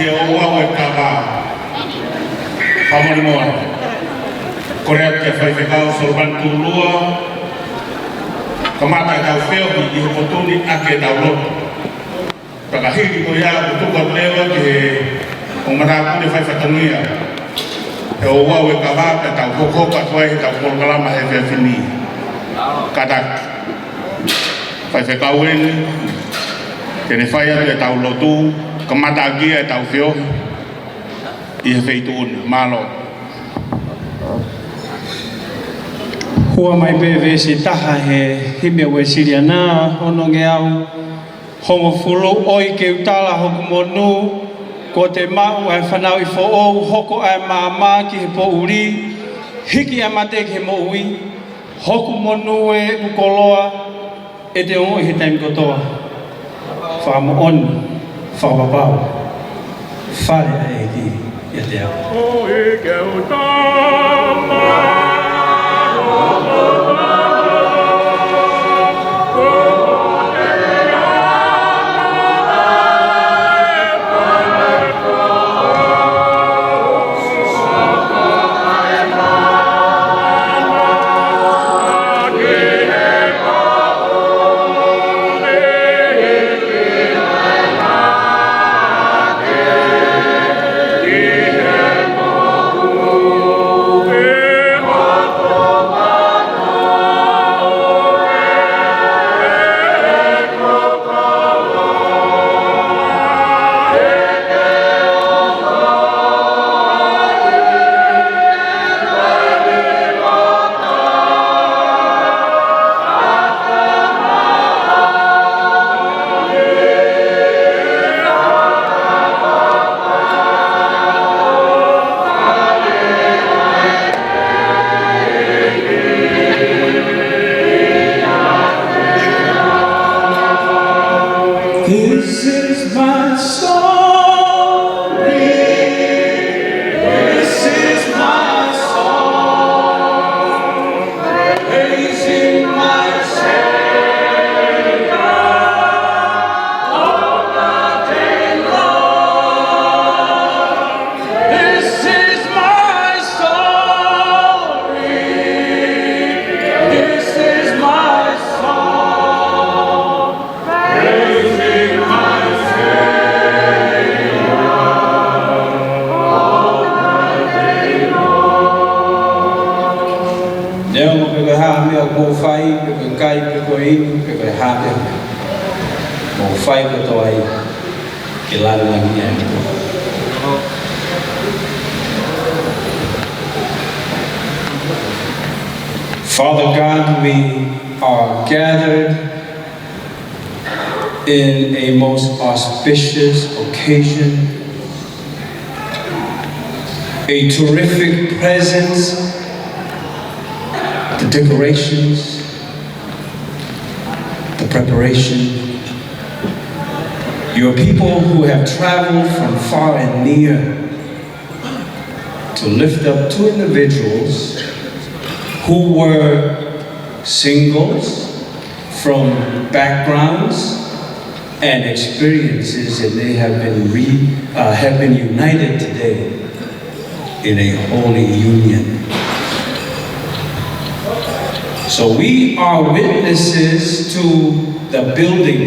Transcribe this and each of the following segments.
he o wau e kawa whamari moa korea te whaifekau sorban tūlua ka mata e tau wheohi i hopotuni ake tau loto takahiri ko ia utuka lewa ki he o marapune whaifatanuia e o wau e kawa e tau hokoka tuai he tau kolkalama he whiawhini katak whaifekau eni kene whai atu e tau lotu ka mata agia e tau whiohi i he wheituni malo Hua mai pewe se taha he hime we siriana ono nge au hongo fulu oi ke utala hoku monu ko te mau e whanau i fo ou hoko e māma ki he po uri hiki e mate ki he mo ui hoku monu e ukoloa e te ongo i he taimi kotoa whaamo onu whawapau whare a e ki i te au oi ke utala This is my story. This is my song. Praising my Savior all the day long. This is my story. This is my song. Praising my Savior all the day long. Neo peko hame o ko fai peko kai peko inu peko hame mo fai ko toi ke lana mia ko. Father God, we are gathered in a most auspicious occasion, a terrific presence, the decorations, the preparation. Your people who have traveled from far and near to lift up two individuals who were singles from backgrounds and experiences, and they have been united today in a holy union. So we are witnesses to the building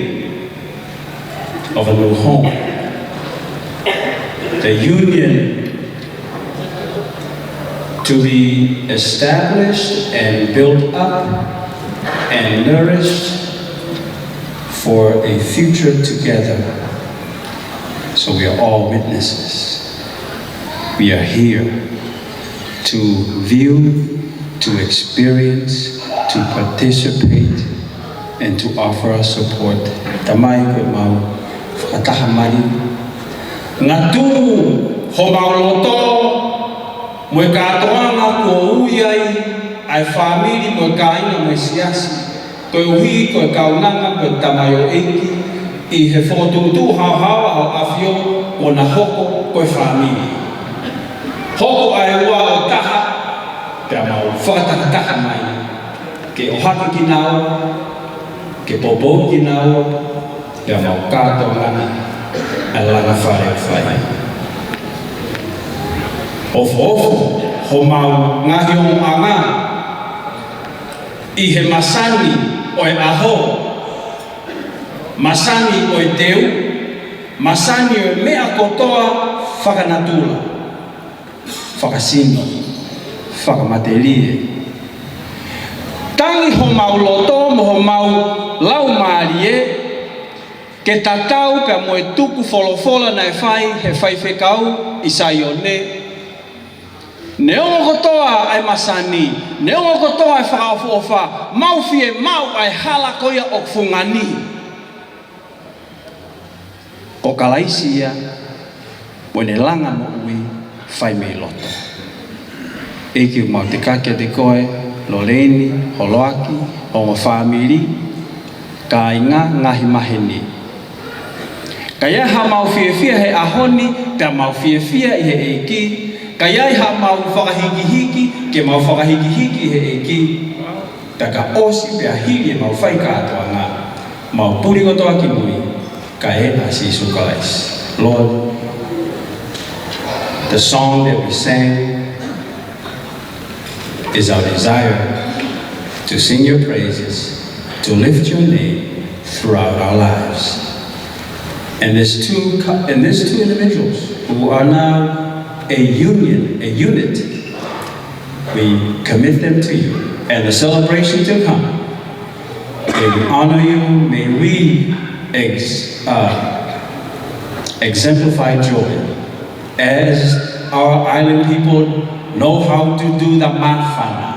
of a new home, the union to be established and built up and nourished for a future together. So we are all witnesses. We are here to view, to experience, to participate, and to offer our support. Tamai ko mau whakatahamari. Ngā tū ho mauloto mo katoa ngā ko uiai ai whamiri mo kaina mo siasi. Koe uhi, koe kaunanga, koe tamayo eiki, i he whotutu hauhawa o awhio o na hoko koe whamiri. Hoko ai ua o taha, pia mau whakatakaha mai. Ke ohaki ki nao, ke popo ki nao, pia mau kato ngani, a langa whare whai. Ofo, ho mau ngahi o anga, I he masani o e aho, masani o e teu, masani o e mea kotoa whakanatula, whakasini, whakamatelie. Tangi ho mau loto mo ho mau lau maarie, ke tatau pe mo e tuku folofola na e whai he whai whekau I saione. Neongo kotoa ai masani, neongo kotoa ai whakaofofa, mau fie mau ai hala koia o fungani. Ko kalaisi ia, wene langa mo ui, whai mei loto. Eki u mau te kakia te koe, lo leini, ho loaki, ho ngā whamiri, ka inga ngahi maheni. Ka ia ha mau fie fia he ahoni, pia mau fie fia I he eki, ka iai ha mau whakahiki-hiki, ke mau whakahiki-hiki he eki. Ta ka osi pia hiri e mau whai kātua ngā. Mau puri kotoa ki mui, ka e a Sisu Kalais. Lord, the song that we sang is our desire to sing your praises, to lift your name throughout our lives. And these two individuals who are now a unit, we commit them to you. And the celebration to come, may we honor you, may we exemplify joy as our island people know how to do the mafana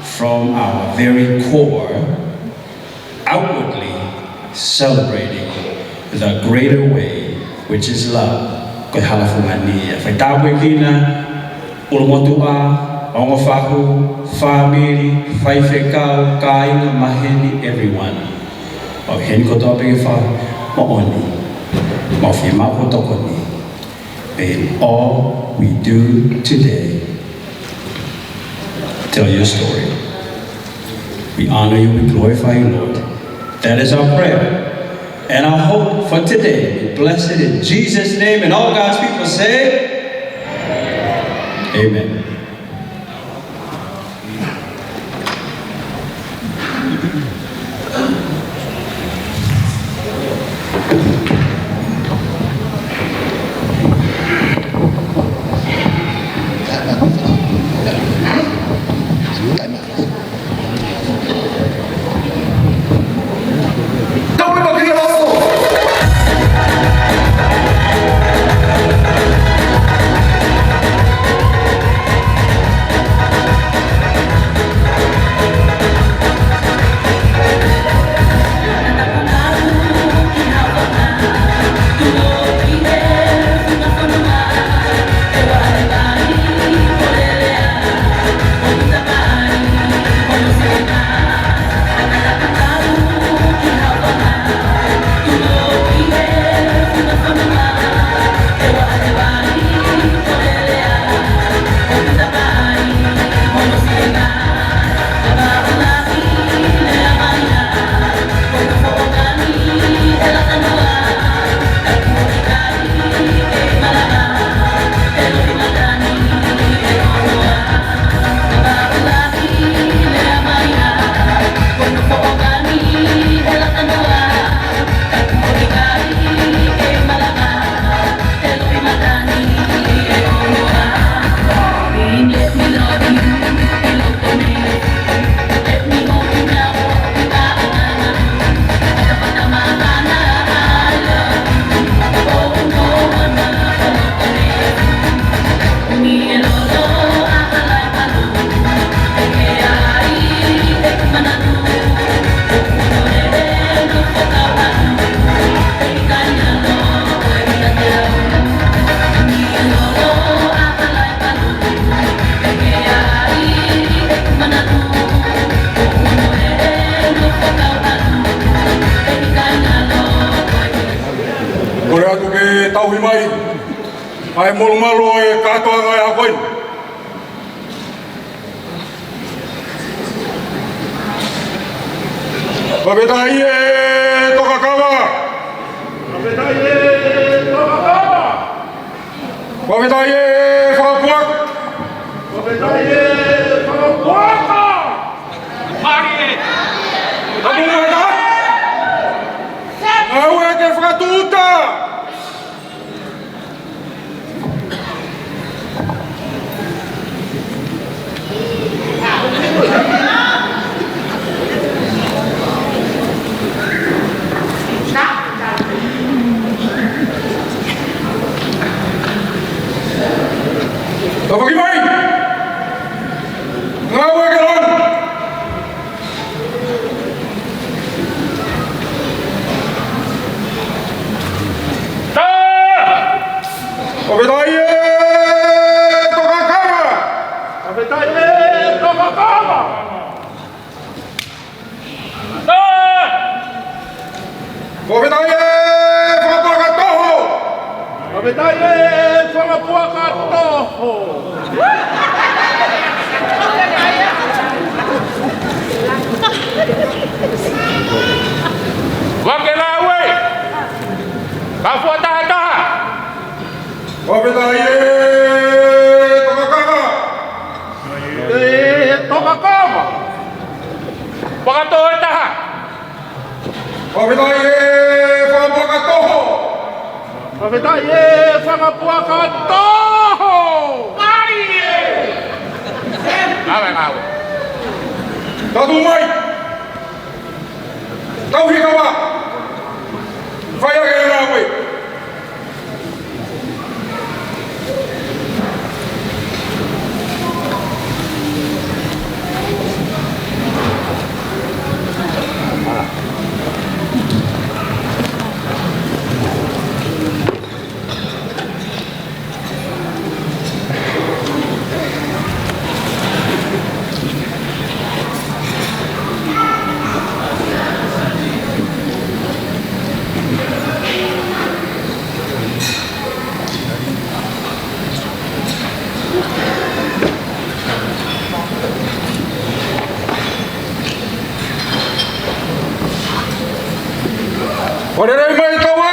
from our very core, outwardly celebrating the greater way, which is love. Koe halafungania. Whai tāpue kina, ulomotua, ongo whahu, whamiri, whai whekau, kāinga, maheni, everyone. O heni kotoa peke wha, mo oni, mo whi mau tokoni. In all we do today, tell your story. We honor you, we glorify you, Lord. That is our prayer. And our hope for today, we bless it in Jesus' name, and all God's people say, Amen. Ai molumalo e katoa ngai a koin. Babetai e tokakawa. Babetai e tokakawa. Wawetaye whakapuak. Wawetaye whakapuaka. Marie. Tapu mata. Aue ke whakatuta. Kapag imay! Ngawa ka lang! Ta! Wawetaye tokakama! Wawetaye tokakama! Ta! Wawetaye whakapakatoho! Wawetaye whakapuaka toho! Wakelawe! Kafuataha! Wawetaye tokakama! Tokakama! Pakatohataha! Wawetaye whakapakatoho! Wawetaye whakapuaka toho! Marie! Ngawe. Tatu mai! Tau hikawa! Whai ake ngā koe! Orerei mai tawa!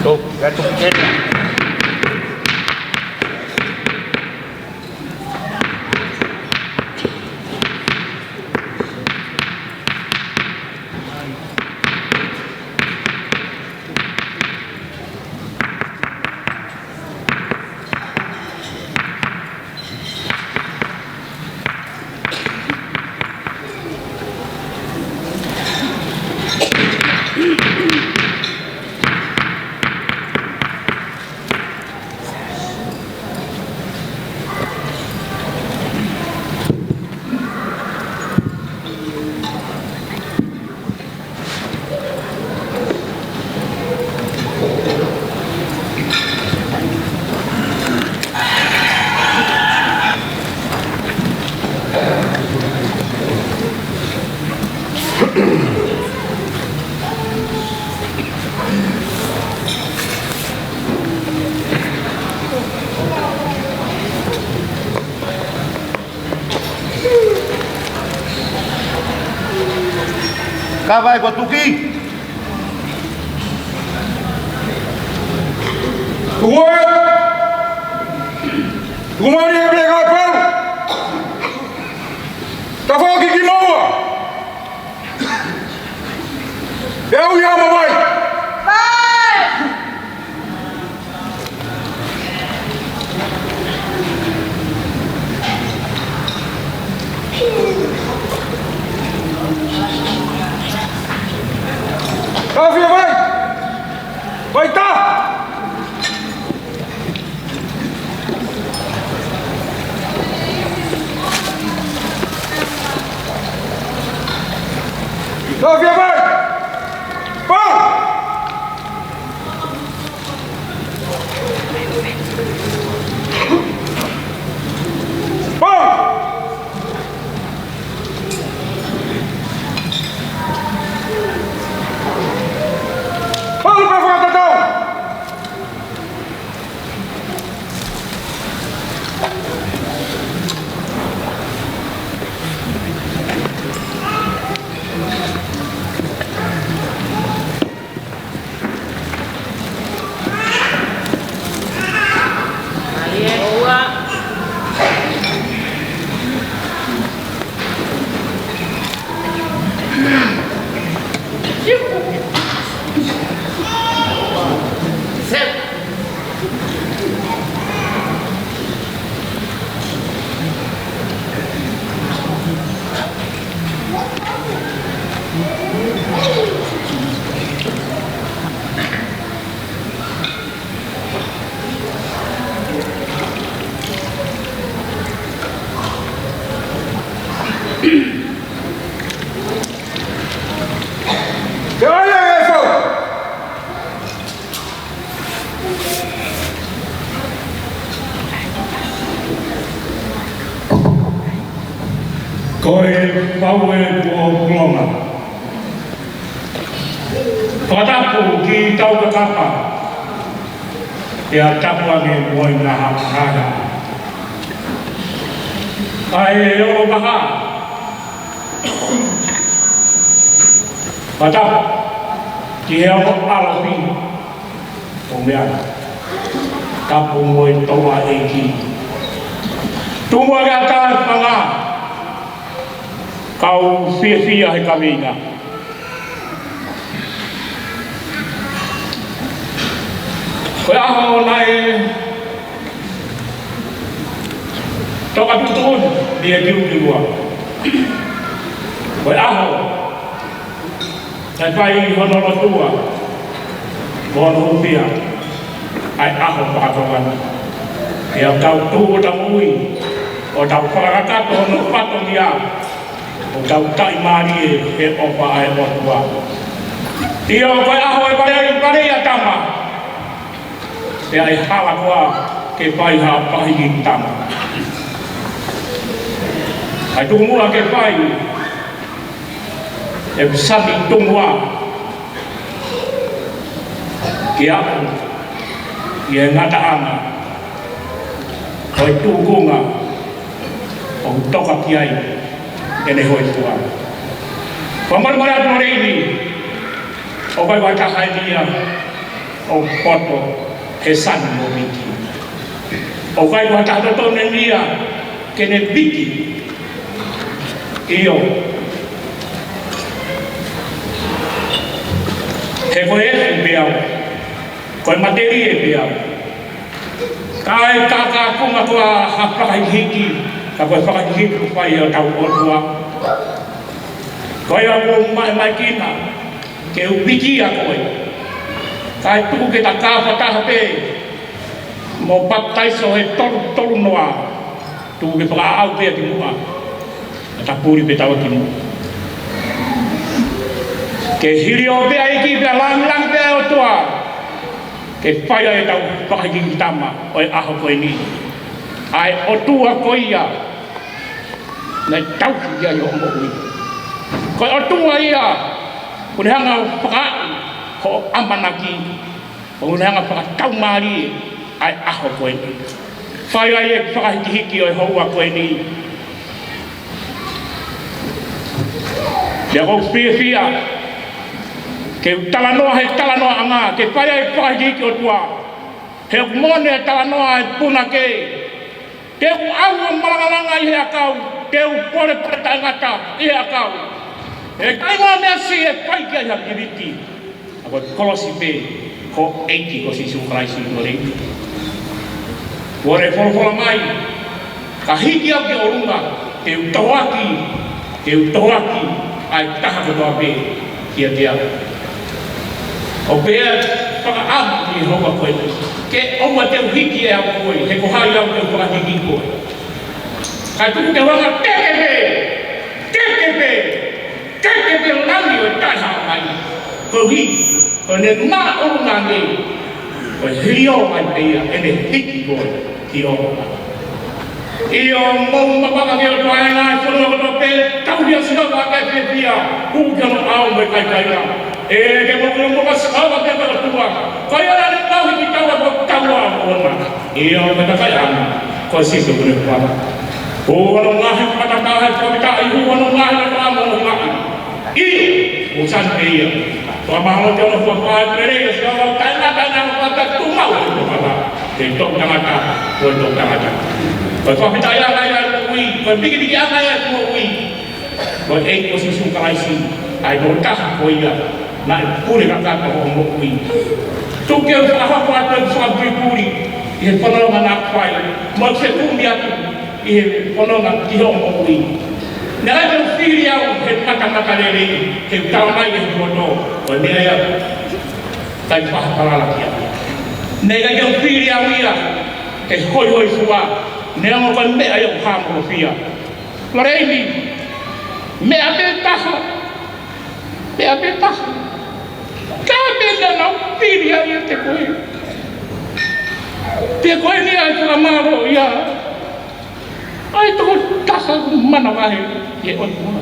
Tuh, gantung kena. Kawai Batuki. Kuat! Kumari yang mereka kapal! Tafau kiki mawa! Eu ia mamai! Kafia vai! Vai tá! Koe paue po plonga. Whatapu ki tau kakapa. Ia tapuange moi ngaha hara. Ai o maha. Watapu ki hea o alawi. O mea. Tapu moi toa eiki. Tumua gata panga. Kau fia he kawinga. Koe aho nai toka tutun dia diu. Koe aho tai pai honono tua mono fia ai aho pakatokan. Ia kau tu tamui o tau whakakato no pato dia o tau tai mari e opa ai otua. Ia koe aho e pare a tama e ai hala koa ke pai ha pahi ki tama. Ai tungua ke pai e sabi tungua ki aku i e ngata ana hoi tūkunga o toka ki ai e ne hoi tua. Whamarumare atu no reini o kai wai tahai nia o poto he sani mo miki. O kai wai tahai tone nia ke ne biki iyo. He koe efu beau, koe materi e beau. Kai kaka kunga kua hapakai hiki, ka koe whakahiki ku whai o tau otua. Koe au mai kina, ke ubiki a koe. Kai tuku ke ta kāwhataha pe, mo baptaiso he toru noa. Tuku ke whakaau pe a ki mua, ta pūri pe tawa ki mua. Ke hiri o pe a iki pe a lang pe a o tua. Ke whaia e tau whakahiki ki tama o e aho koe ni. Ai o tua koe ia. Nei tauki ia i o mohui. Koe o tua ia. Kune hanga whakaai ho amanaki. Kune hanga whakatau maari ai aho koe ni. Whaia e whakahiki hiki o e houa koe ni. Lea kou whia. Ke talanoa he talanoa anga, ke whaia e whakahiki o tua. He mone e talanoa e puna ke. Ke u au o malangalanga i hea kau. Ke u pore tangata i hea kau. E kaingoa mea si e whaikia i haki riki. A koe kolosi pe, ko eiki ko si sukaraisi i tori. Kore wholofola mai, ka hiki au ke orunga, ke u tauaki, ai taha kotoa pe, kia tia. O pea whakaamu ki hoa koe. Ke oma te uhiki e au koe, he kohai au te whakahiki koe. Kai tuku te wanga tekepe langi o tai hao mai. Ko hi, ko ne mā orunga nge, ko hiri o mai peia, e ne hiki koe ki o. Iyo mou mapaka ki o toa e ngai whanua koto pe, tauhia sinaka kai pe pia, kukano au mai kai kai rā. E ke mokuru moka sakawa te kata tua. Kai ana ni tau hiki taua ko taua ona. Iyo me takai ana. Ko siso kune kuara. Huono ngahi patatahe komitai huono ngahi na kama ono ngahi. Iyo usan peia. Tua maho te ono fuapai perere sikawa taina kata tumau e kukata. Te tok tangata, ko tok tangata. Ko fuapitai ana ya kui, ko diki ana ya kui. Ko ko siso kalaisi. Ai ko taha ko ia. Na puri kakata o mokui. Tuke o whakahapo atu whakapui puri. I he whanonga nā kwai. Mo se kumbi atu. I he whanonga ki ho mokui. Nā rai te whiri au he matamata rere. He taramai e hukoto. O nea ia. Tai whakaparala kia. Nā rai te whiri au ia. He hoi hoi fua. Nea mo kai mea i o hāmo fia. Loreini. Mea me taha. Mea me taha. Kāpena nau whiri ai e te koe. Te koe ni ai whakamaro ia. Ai toko taha mana wahe e o mua.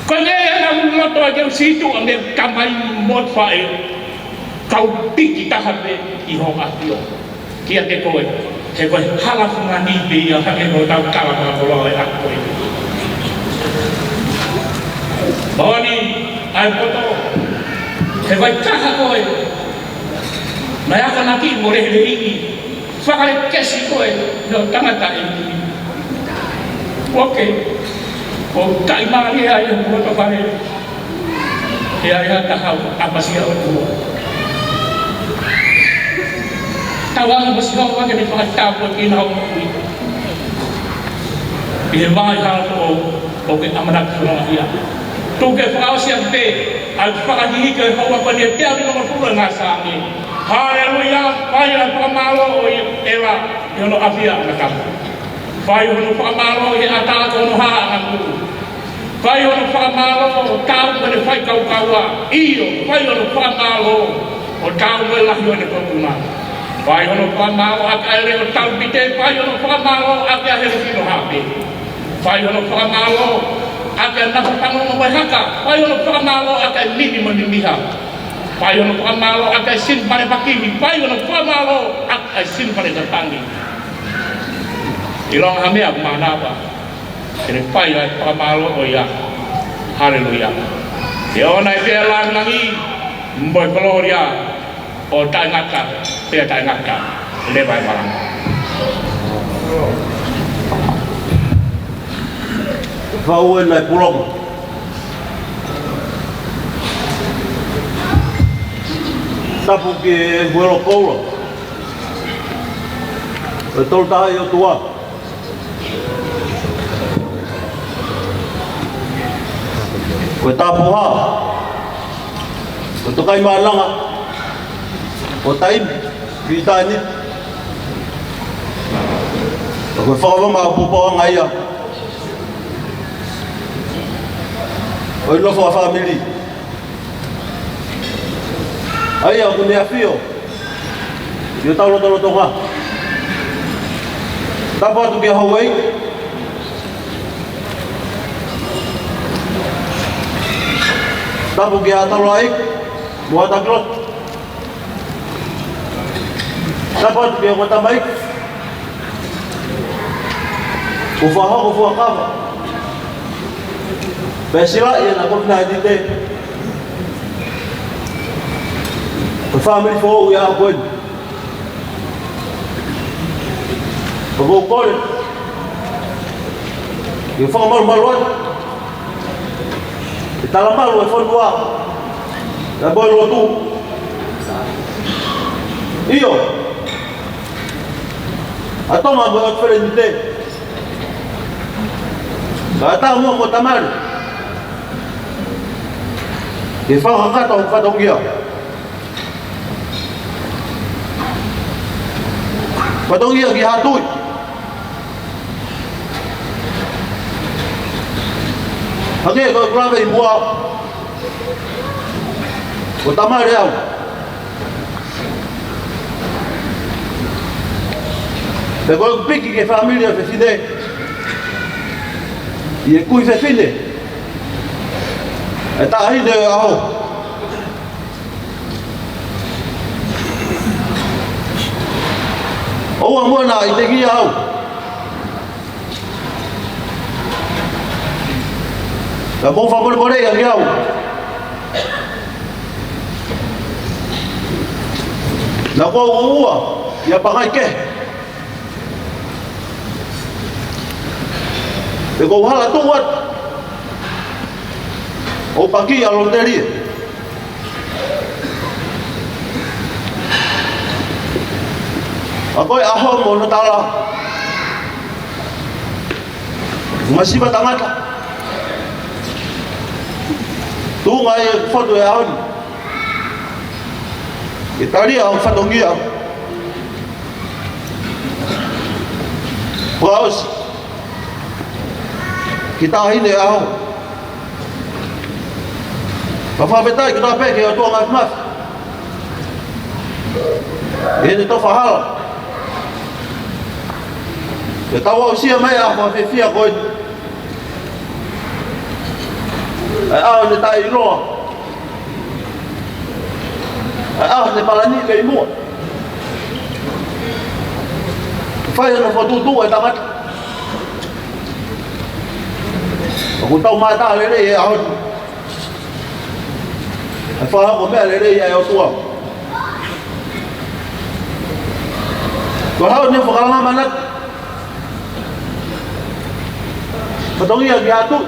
Ko le na loto ke situ ame kamai mo fae. Kau piki taha be I ho atio. Kia te koe. He koe hala funga ni be ia hake no tau kala kala kola e ako e. Bawani ai poto. He koe taha koe. Mai ako naki mo rehe ingi. Whakare kesi koe no tangata e ni. Oke. O kai maari ai e poto kare. He ai hata hau apasia o tua. Tawang masih wag ni pagtapos kinaw mo. Ibang hal o ke amanak ko iya. Tu ke pao siya te al paghi ke hawa pa ni te no mo nga sa amin. Haleluya, kaya pamalo o ela yo no afia nakam. Fayo no pamalo e ata ko no ha ang fayo no pamalo tao ko ni fay kawa iyo fayo no pamalo o tao mo la yo ne ko kuma. Pai ono pamalo ak ele o talbite pai ono pamalo ak ya hele kino hape pai ono pamalo ak na pamalo mo haka pai ono pamalo ak lini manimiha pai ono pamalo ak sin pare pakimi pai ono pamalo ak sin pare datangi ilong hame ak mana ba ini pai pamalo o ya haleluya yo na bela nangi mboy gloria o taingaka pe taingaka le vai barang Vau na pulong tapu ke huelo kolo tol ta yo tua ko tapu ha to kai malanga o taim vitani ko fa ma pupo ngaya o lo fa family aya ko ne afio yo talo tonga tapa tu ke Hawaii tapu ke atalo ai buat aglot dapat dia kata baik ufaha kama besila ya na kuna dite family fo ya bon bo kol ye fa mal malwan italamal wa fon wa da boy rotu iyo atau mau buat frente, kata mau tamar, kita angkat atau fatong dia, gihatui, okay kalau berapa ibu, tamar dia. Pero pique que família fecine e cui fecine está aí de aho ou amor na itegi aho tá bom favor por aí aho na qual rua e apagar que de kau hala tuat, o pagi alon dari, aku ahom mau natala, masih batangat, tu ngai foto ya ahon, kita dia foto dia, bos. Kita ini aho. Papa betai kita pe ke tu ngat mas. Ini tu fahal. Ke tau au sia mai a whawhewhia koe. Ai au ne tai loa. Ai au ne palani le imua. Whai ana whatutu e tangata. Aku tau mata le rei e ahon. Ai whahako mea le rei e o tua. Ko hao ne whakalanga manat. Patongia ki atu.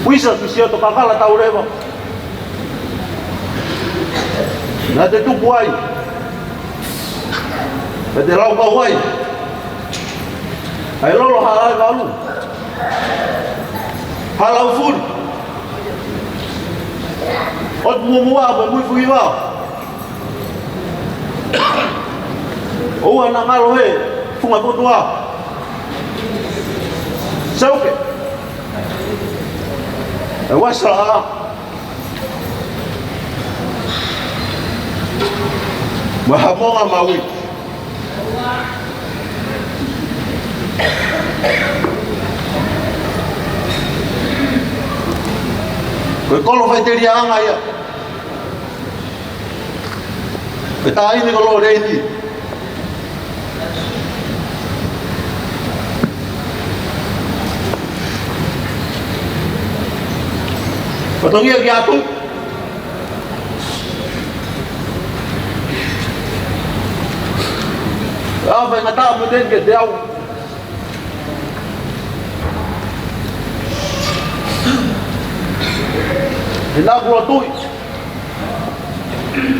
Wisa ki sio to kakala tau rewa. Na te tupu ai. Me te rau kau ai. Ai lolo halai kalu. Halau furi. Ot mua apa mui fui wao. Oa na ngalo he funga kotua. Sauke. E wasa. Mahamonga mawi. Koe kolo whai te ria anga ia. Koe tā ini kolo reiti. Patongia ki atu. Whai ngata mo ten ke te au. E nā kua tui.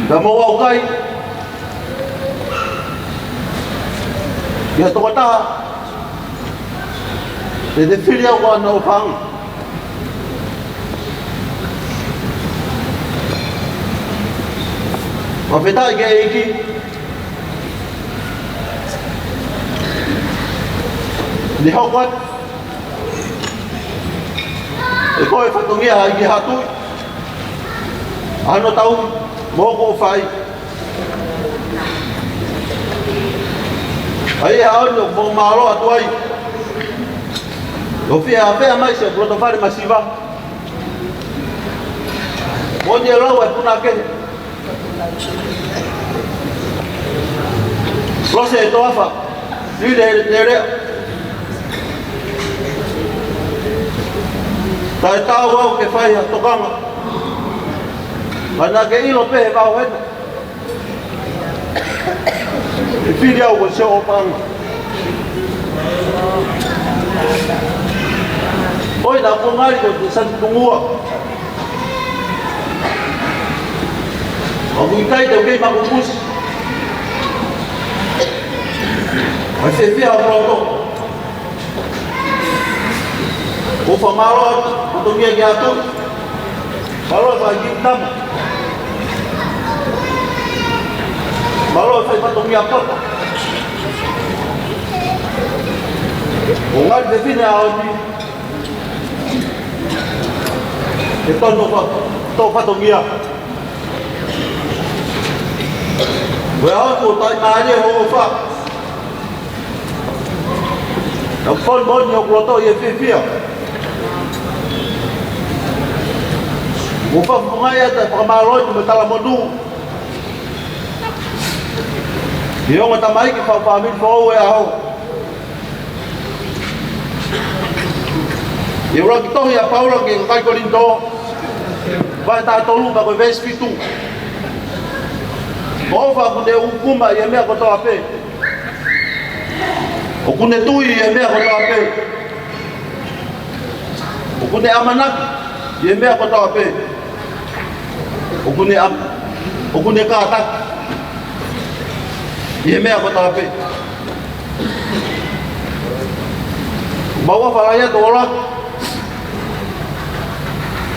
Ka mau au kai. Ia toka taha. E te whiri au kua nau whanga. Ma whetai ke eiki. Ni hau kwat. E koe whatongia hai ki hatui. Ano tau moko o whai. Ai e aonyo mo maaro atu ai. O whia a mai se o protofare masiva. Moni e lau e puna kehe. Lose e toafa. Lide e rea. Tai tau au ke whai a tokanga. Ana ke ilo pehe kau hena. E whiri au ko seo o panga. Oi na kongari ko te santi tungua. O kuitai te ukei makupusi. Ai whia au proto. O whamaro patongia ki atu. Malo e whai gitama. Malo e whai patongia papa. O ngari te whine ao ni. E tono tō patongia. Wea hau ko tai maare ho o wha. Nau pon moni o kuloto i e whiwhia. Mo whawhungai ata whakamāroi tu me tala monu. I onga tamai ki whawhamiri whau e aho. I ura ki tohi a paura ki kai korinto. Vai tā tolu pa koe vespitu. Mo whakune ukuma i e mea kotoa pe. O kune tui i e mea kotoa pe. O kune amanaki i e mea kotoa pe. O kune kātaki i e mea kotoa pe. Maua whalaia tō ora.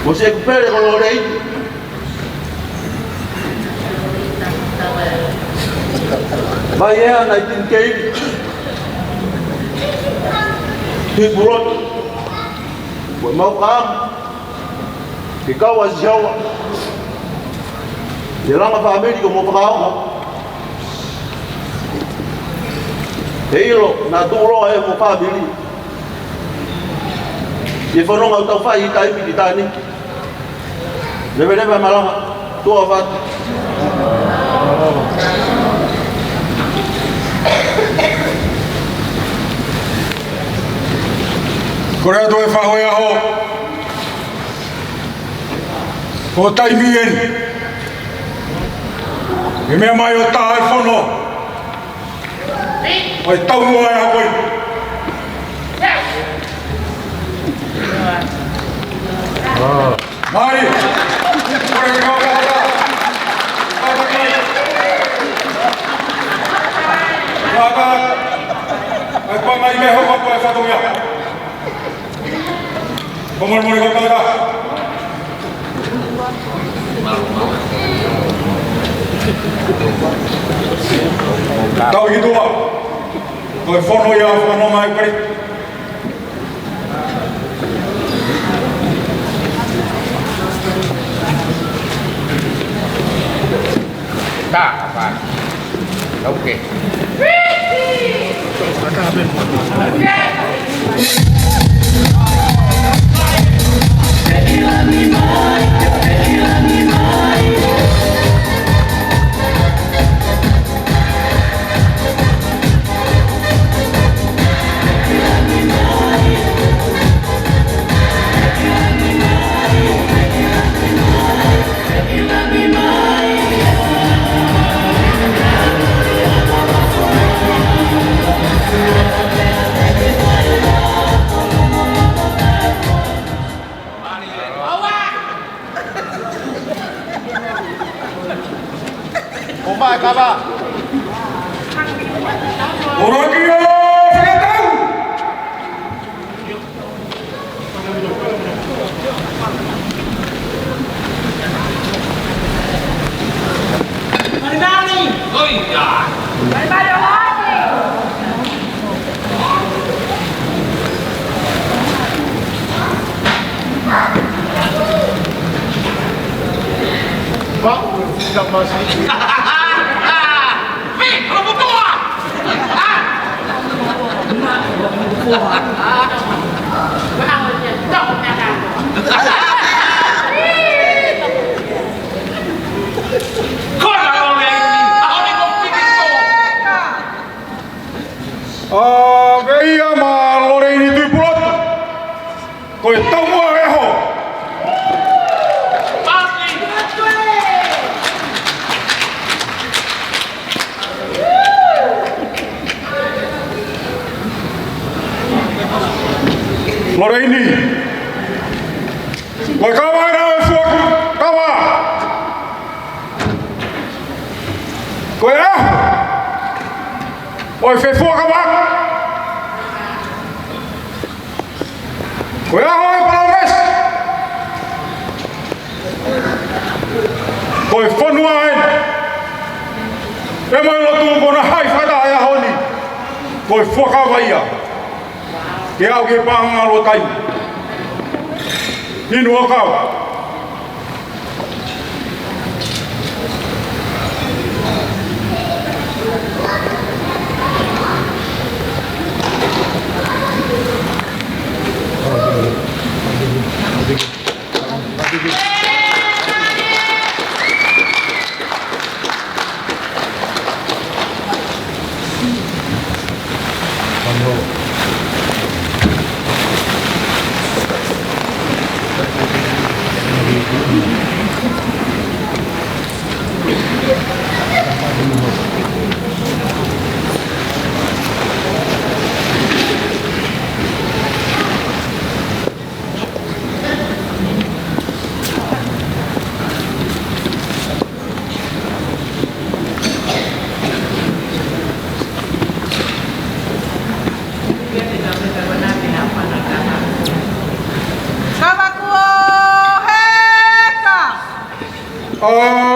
O se kupere kono rei. Vai ea na i tinkei. Tui purot. Koe mau kaam. Ke kau a ziaua. I ranga wha Amerika mo whakaonga. ilo na tulo e mo family e fono ngau tau fai tai pi tani leve malama tua fat Korea to e whahoia ho. Ko taimien. E mea mai o tae whono. Oi tau mua e hapoi. Mai! Korea ki hau kahata. Kahata. Ai panga I meho kapo e whatongia. Vamos al monitor acá. Tahu gitu pak. Telepon ya, phone mai pare. Tak apa. Okey. Omai kaba. Orang dia saya tahu. Pak, tidak masih. Veia ma Lorraine tui pulot. Koe tau mua e ho. Lorraine. Koe kawa e rao e fuaku. Kawa. Koe e ho. Oi, fe fuaka wak. Koe aho e palores. Koe whanua en. E mai lotu kona hai whata e aho ni. Koe fuaka waia. Ke au ke pāhanga lo tai. Ninu o kau.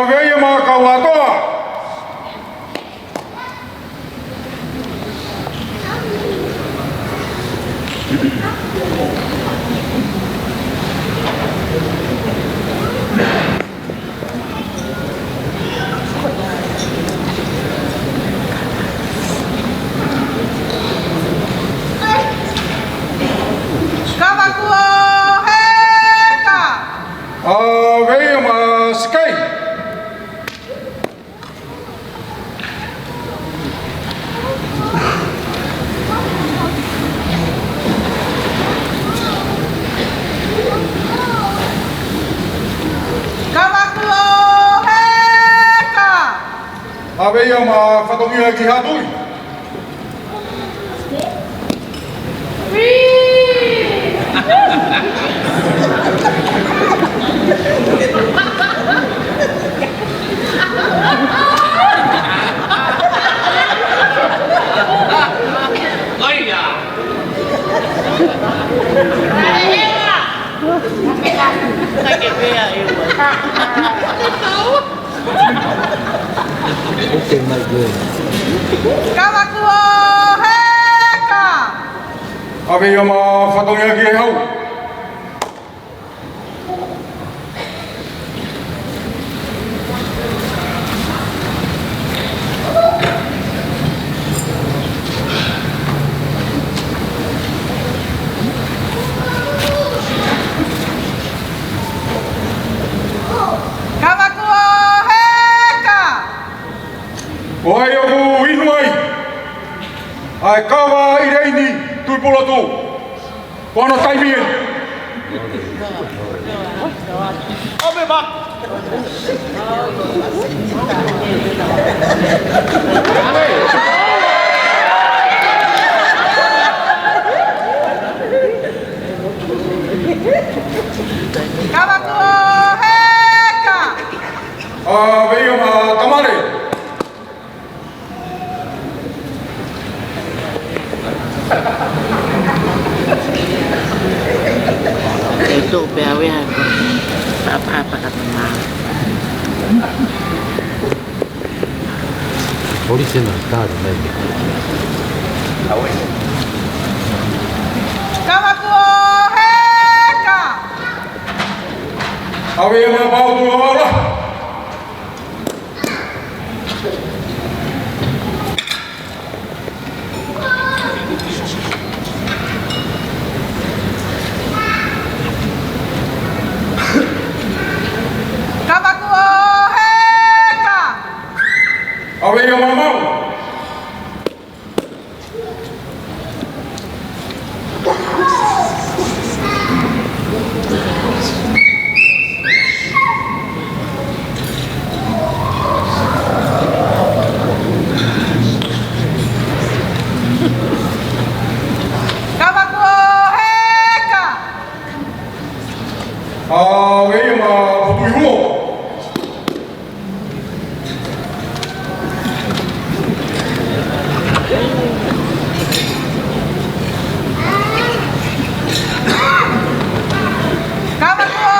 Veia ma kawatoa. Vei ma skai. Kamakuo heka. Vei ma whakongia ki hatui. Kamakuo heka. Vei ma whakongia ki hau. Kamakuo heka. Ohai oku inuai. Ai kawa i reini tuipulo tu. Kono taimien. Ome ba. Kamakuo heka. Vei ma tamare. Itu PAW aku apa kata mama. Polisi no estado medio. Kamakuo heka. Vei ma pau tu ora. Kamakuo heka. Vei ma mau. Kamakuo heka. Vei ma putui huo. Kamakuo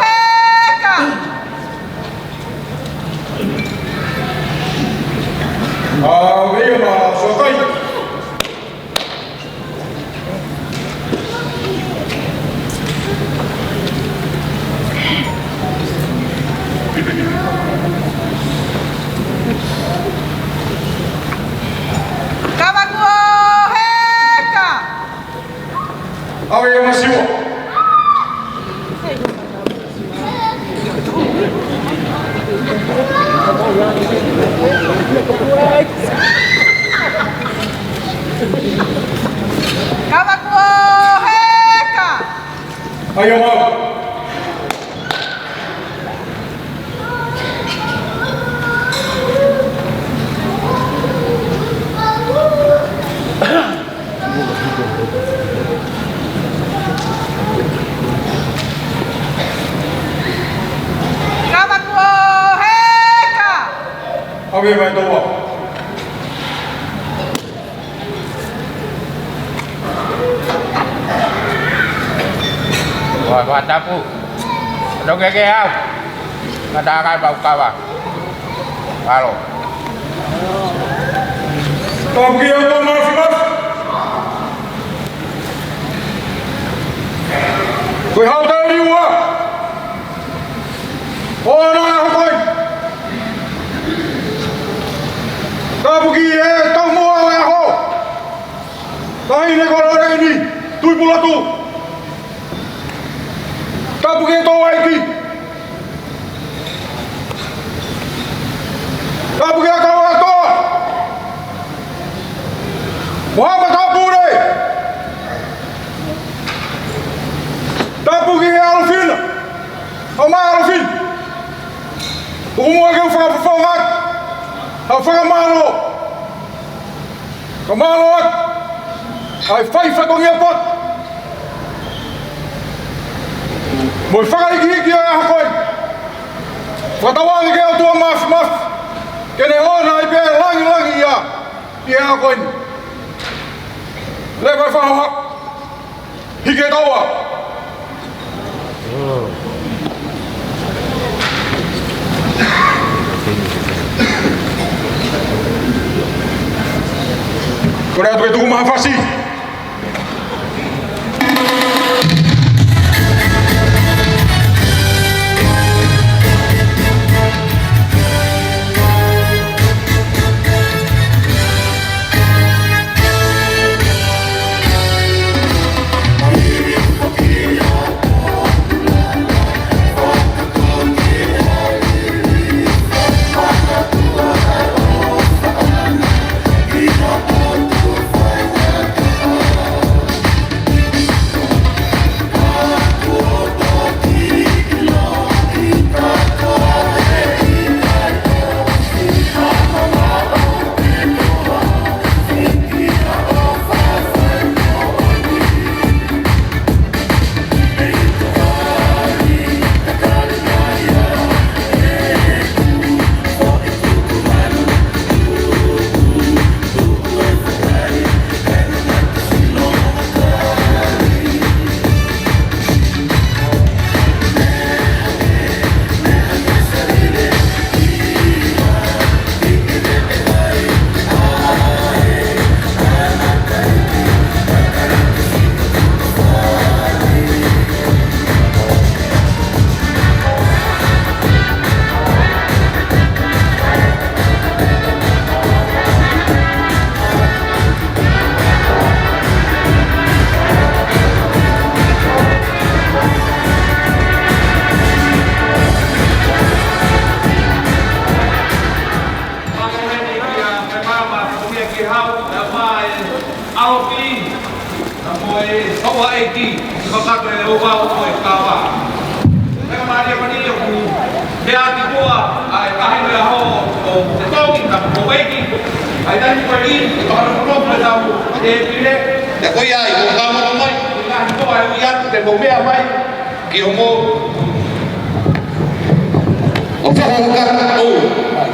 heka. Vei ma sokai. Kamakuo heka. Vei ma siwa. Kamakuo heka. Ayo mau. Kamakuo heka. Vei ma toa. Rồi qua chắp u. Đâu cái không? Nó đa cái bầu cao à? Alo. Kia to ma fimas. Koi hau ta ni wa. Ona ha koi. Ta buki e ta mo a ho. Ta ine ko ora ni. Tui pula tu. Ta buki to ai ki. Umua ke whakapafongat. Ha whakamalo. Kamalo at. Hai whai whakongia pot. Moi whakaiki a hakoi. Whatawangi ke o tua maf. Kene ona i pe langi ia. Ia hakoi. Lewa whahak. Hike taua. Kore atu e tuku maha whasi.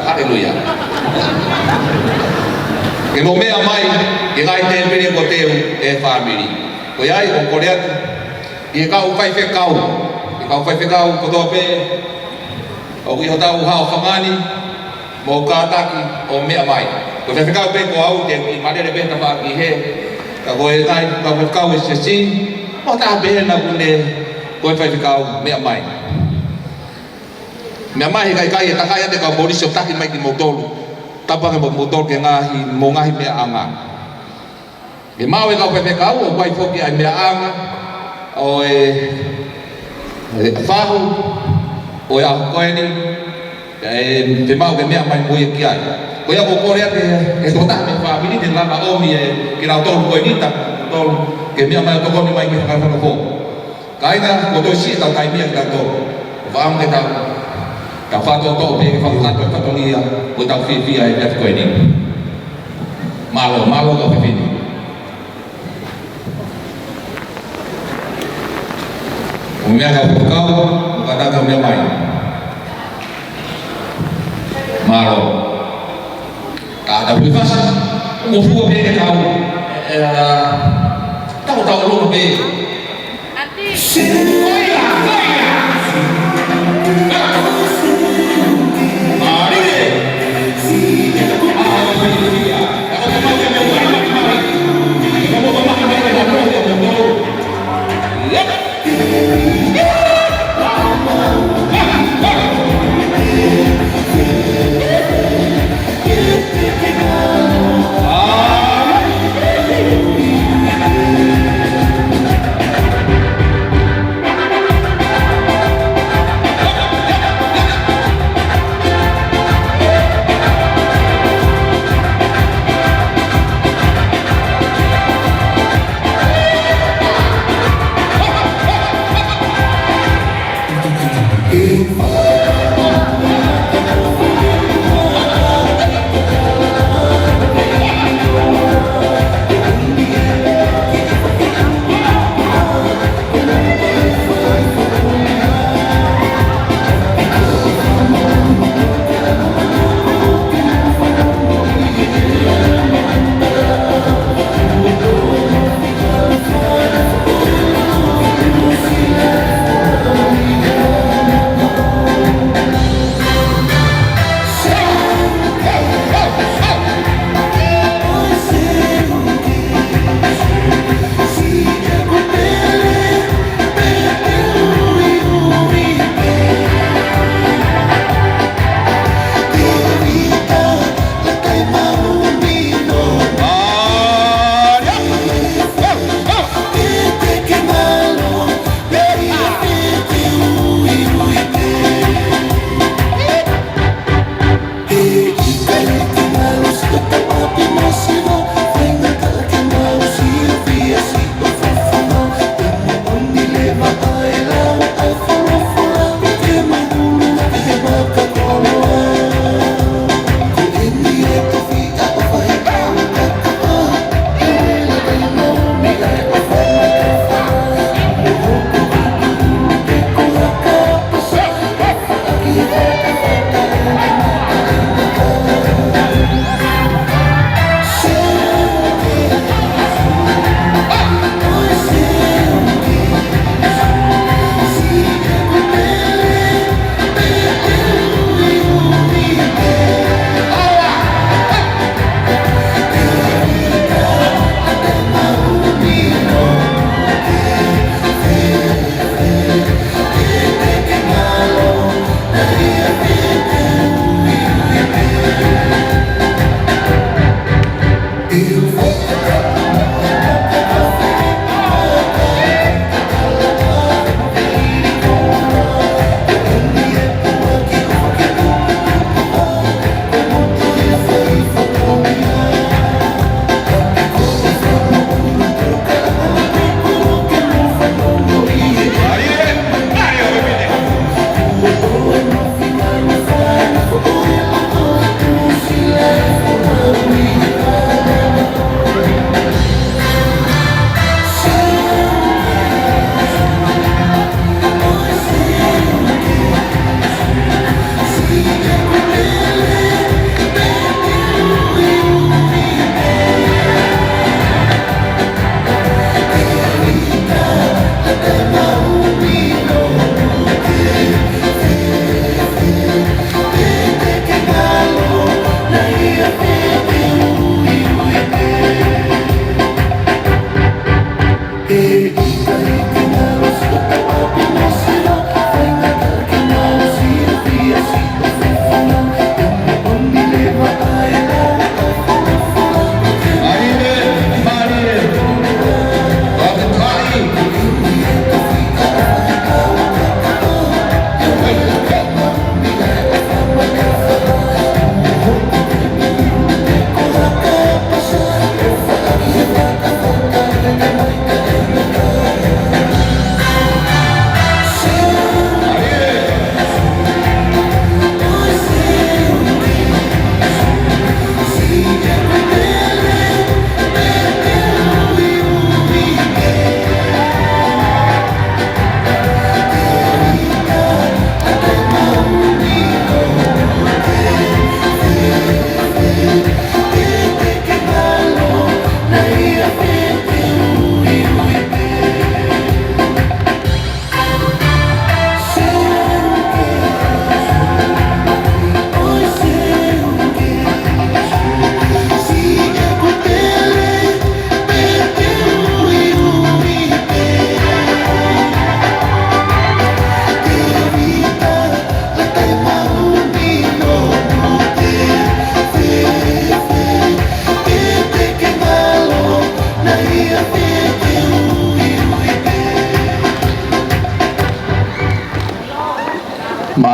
Haleluya. Ke mo mea mai ke ngai te pere ko teu e family. Ko ai ko korea ke kau fai fe kau. Ke kau fai fe kau ko do pe o ki hota u ha famani mo ka taki o mea mai. Ko fai fe kau pe ko au te ki mare le beta pa ki he. Ka ko e ngai ka ko kau e se mo ta be na kune ko fai fe kau mea mai. Mea mai kai e takai ate ka polisi o taki mai ki motolu. Tapa ke motor ke ngahi mo ngahi mea anga. Ke mau e kau pepe kau o wai foki ai mea anga o e fahu o e ahu koeni te mau ke mea mai mui e ki ai. Ko ia ko kore ate e tota me famili te lama omi e ki rau tolu koeni ta tolu ke mea mai o tokoni mai ki whakawhaka fo. Kainga ko toi si tau kai mea ki tau tolu. Whaam ke tau ka whato tō pe ke whakato e whatongia o tau whiwhia e pēwhi koe ni. Malo ka whiwhini. O mea ka whakau, o ka taka mea mai. Malo. Ka ata whiwhasa, o fua pe ke kau. Tau loro pe. Ati! Koia!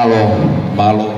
malo, malo.